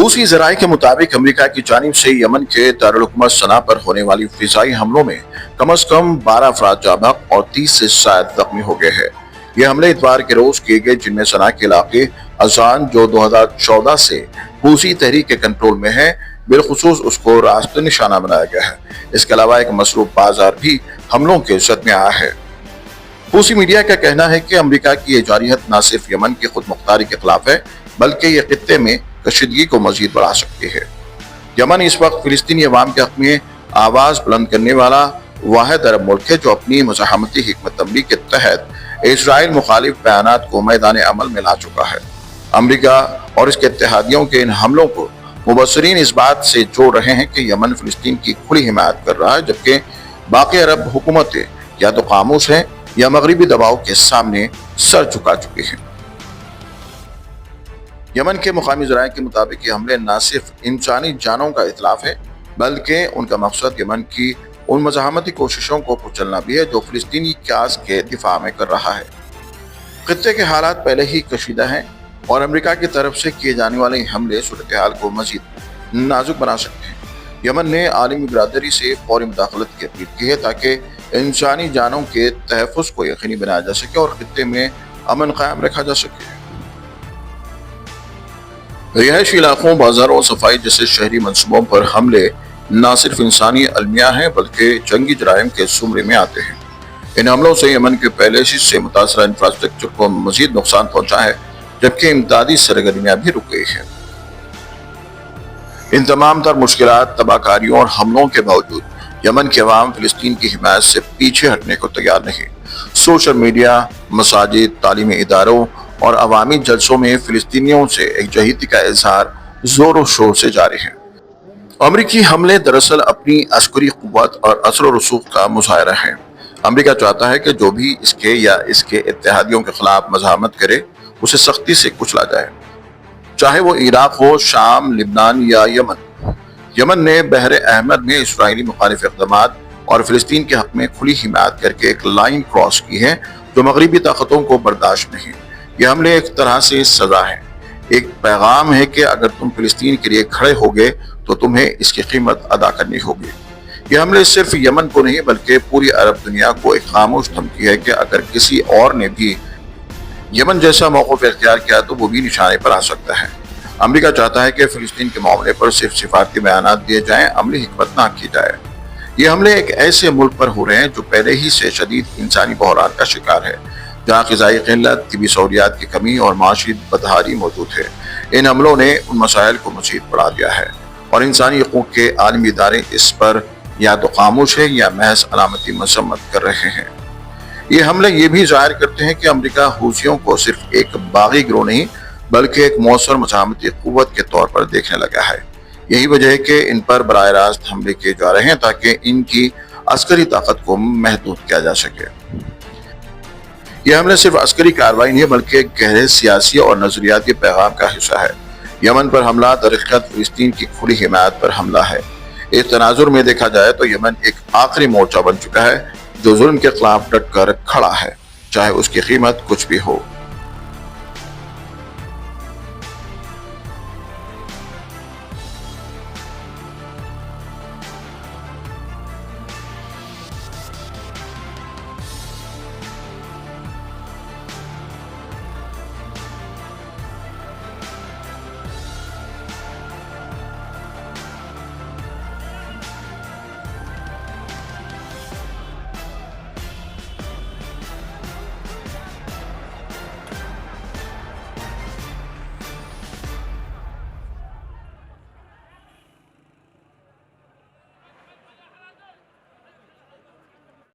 रूसी ज़राए के मुताबिक अमेरिका की जानिब से यमन के दारुल-हुकूमत सना पर होने वाली फिज़ाई हमलों में कम से कम 12 अफराद जाँ बहक और 30 से शायद जख्मी हो गए हैं। ये हमले इतवार के रोज किए गए, जिनमें सना के इलाके अजान, जो 2014 से हूसी तहरीक के कंट्रोल में है, बिलखुसूस उसको रास्ते निशाना बनाया गया है। इसके अलावा एक मसरूफ बाजार भी हमलों के जद में आया है। रूसी मीडिया का कहना है कि अमेरिका की ये जारहियत न सिर्फ यमन की खुद मुख्तारी के खिलाफ है, बल्कि ये खित्ते में कशीदगी को मजीद बढ़ा सकती है। यमन इस वक्त फिलिस्तीनी अवाम के हक में आवाज बुलंद करने वाला वाहिद अरब मुल्क है, जो अपनी मज़ाहमती हिकमत अमली के तहत इजराइल मुखालिफ बयानात को मैदान अमल में ला चुका है। अमेरिका और इसके इत्तेहादियों के इन हमलों को मुबस्सिरीन इस बात से जोड़ रहे हैं कि यमन फिलिस्तीन की खुली हिमायत कर रहा है, जबकि बाकी अरब हुकूमतें या तो खामोश हैं या मगरबी दबाव के सामने सर झुका चुकी हैं। यमन के मुकामी ज़राए के मुताबिक ये हमले न सिर्फ इंसानी जानों का इतलाफ है, बल्कि उनका मकसद यमन की उन मज़ाहमती कोशिशों को कुचलना भी है जो फिलिस्तीनी क्यास के दिफा में कर रहा है। खित्ते के हालात पहले ही कशीदा हैं और अमेरिका की तरफ से किए जाने वाले हमले सूरत हाल को मजीद नाजुक बना सकते हैं। यमन ने आलमी बिरादरी से फौरी मुदाखलत की अपील की है, ताकि इंसानी जानों के तहफ़्फ़ुज़ को यकीनी बनाया जा सके और खित्ते में अमन कायम रखा जा सके। रिहायशी इलाकों, बाजारों और सफाई जैसे शहरी मनसूबों पर हमले न सिर्फ इंसानी अलमिया हैं, बल्कि जंगी जराइम के जुमरे में आते हैं। इन हमलों से यमन के पहले से मुतासरा इंफ्रास्ट्रक्चर को मजीद नुकसान पहुंचा है, जबकि इमदादी सरगर्मियां भी रुक गई हैं। इन तमाम तर मुश्किलात, तबाहकारियों और हमलों के बावजूद यमन के अवाम फिलिस्तीन की हिमायत से पीछे हटने को तैयार नहीं। सोशल मीडिया, मसाजिद, तालीमी इदारों और अवामी जलसों में फिलिस्तीनियों से एकजहिती का इजहार जोरों शोर से जारी है। अमरीकी हमले दरअसल अपनी अस्करी कुव्वत और असर और रसूख का मुजाहरा है। अमरीका चाहता है कि जो भी इसके या इसके इत्तेहादियों के खिलाफ मज़ाहमत करे, उसे सख्ती से कुचला जाए, चाहे वो इराक हो, शाम, लिबनान या यमन। यमन ने बहर अहमद में इसराइली मुखालिफ इक़दामात और फिलिस्तीन के हक में खुली हिमायत करके एक लाइन क्रॉस की है, जो मगरबी ताकतों को बर्दाश्त नहीं। ये हमले एक तरह से सजा है, एक पैगाम है कि अगर तुम फिलिस्तीन के लिए खड़े होगे तो तुम्हें इसकी कीमत अदा करनी होगी। ये हमले सिर्फ यमन को नहीं, बल्कि पूरी अरब दुनिया को एक खामोश धमकी है कि अगर किसी और ने भी यमन जैसा मौक़िफ़ इख्तियार किया तो वो भी निशाने पर आ सकता है। अमेरिका चाहता है कि फिलिस्तीन के मामले पर सिर्फ सिफारती बयानात दिए जाएं, अमली हिकमत ना की जाए। ये हमले एक ऐसे मुल्क पर हो रहे हैं जो पहले ही से शदीद इंसानी बहरान का शिकार है, जहाँ ग़िज़ाई क़िल्लत, तिबी सहूलियात की कमी और माशी बदहाली मौजूद है। इन हमलों ने उन मसाइल को मज़ीद बढ़ा दिया है और इंसानी हकूक़ के आलमी इदारे इस पर या तो खामोश है या महज अलामती मजम्मत कर रहे हैं। ये हमले ये भी ज़ाहिर करते हैं कि अमेरिका हूसियों को सिर्फ एक बागी गिरोह नहीं, बल्कि एक मौसर मज़ाहमती क़ुव्वत के तौर पर देखने लगा है। यही वजह है कि इन पर बराह रास्त हमले किए जा रहे हैं, ताकि इनकी अस्करी ताकत को महदूद किया जा सके। यह हमले सिर्फ अस्करी कार्रवाई नहीं, बल्कि एक गहरे सियासी और नजरियाती पैगाम का हिस्सा है। यमन पर हमला दरअसल फिलिस्तीन की खुली हिमायत पर हमला है। इस तनाजुर में देखा जाए तो यमन एक आखिरी मोर्चा बन चुका है, जो जुल्म के खिलाफ डट कर खड़ा है, चाहे उसकी कीमत कुछ भी हो।